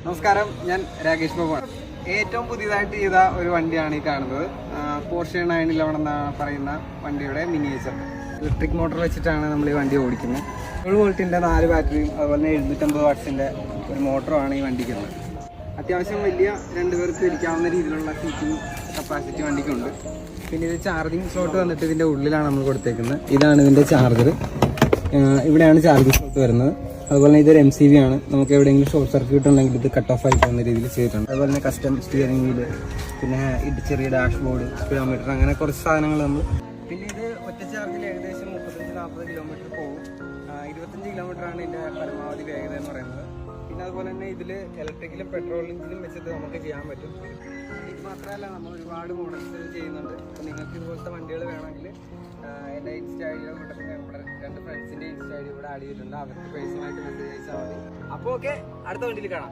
നമസ്കാരം, ഞാൻ രാകേഷ് ബാബുവാണ്. ഏറ്റവും പുതിയതായിട്ട് ചെയ്ത ഒരു വണ്ടിയാണ് ഈ കാണുന്നത്. പോർഷെ 911 എന്നാണ് പറയുന്ന വണ്ടിയുടെ മിനിയേച്ചർ. ഇലക്ട്രിക് മോട്ടോർ വെച്ചിട്ടാണ് നമ്മൾ ഈ വണ്ടി ഓടിക്കുന്നത്. 7 വോൾട്ടിൻ്റെ 4 ബാറ്ററിയും അതുപോലെ തന്നെ 750 വാട്ട്സിൻ്റെ ഒരു മോട്ടറുമാണ് ഈ വണ്ടിക്കുള്ളത്. അത്യാവശ്യം വലിയ 2 പേർക്ക് ഇരിക്കാവുന്ന രീതിയിലുള്ള സീറ്റിംഗ് കപ്പാസിറ്റി വണ്ടിക്കുണ്ട്. പിന്നെ ഇത് ചാർജിങ് സ്ലോട്ട് വന്നിട്ട് ഇതിൻ്റെ ഉള്ളിലാണ് നമ്മൾ കൊടുത്തേക്കുന്നത്. ഇതാണ് ഇതിൻ്റെ ചാർജർ. ഇവിടെയാണ് ചാർജിങ് സ്ലോട്ട് വരുന്നത്. അതുപോലെ തന്നെ ഇതൊരു MCB ആണ്. നമുക്ക് എവിടെയെങ്കിലും ഷോർട്ട് സർക്യൂട്ട് ഉണ്ടെങ്കിൽ ഇത് കട്ട് ഓഫ് ആയി പോകുന്ന രീതിയിൽ ചെയ്തിട്ടുണ്ട്. അതുപോലെ തന്നെ കസ്റ്റം സ്റ്റിയറിംഗ് വീല്, പിന്നെ ചെറിയ ഡാഷ്ബോർഡ്, സ്പീഡോമീറ്റർ, അങ്ങനെ കുറച്ച് സാധനങ്ങൾ നമ്മൾ. പിന്നെ ഇത് ഒറ്റ ചാർജിൽ ഏകദേശം 35-40 കിലോമീറ്റർ പോകും. 25 കിലോമീറ്ററാണ് ഇതിൻ്റെ പരമാവധി വേഗത എന്ന് പറയുന്നത്. പിന്നെ അതുപോലെ തന്നെ ഇതിൽ ഇലക്ട്രിക്കലും പെട്രോൾ എഞ്ചിനും വെച്ചിട്ട് നമുക്ക് ചെയ്യാൻ പറ്റും. ഇത് മാത്രമല്ല, നമ്മൾ ഒരുപാട് മോഡൽസ് ചെയ്യുന്നുണ്ട്. അപ്പോൾ നിങ്ങൾക്ക് ഇതുപോലത്തെ വണ്ടികൾ വേണമെങ്കിൽ എൻ്റെ ഇൻസ്റ്റ ഐഡിയോ കൂട്ടത്തിൽ നമ്മുടെ 2 ഫ്രണ്ട്സിൻ്റെ ഇൻസ്റ്റ ഐഡി ഇവിടെ ആഡ് ചെയ്തിട്ടുണ്ട്. അവർക്ക് പേഴ്സണലായിട്ട് മെസ്സേജ് അയച്ചാൽ മതി. അപ്പോൾ ഓക്കെ, അടുത്ത വണ്ടിയിൽ കാണാം.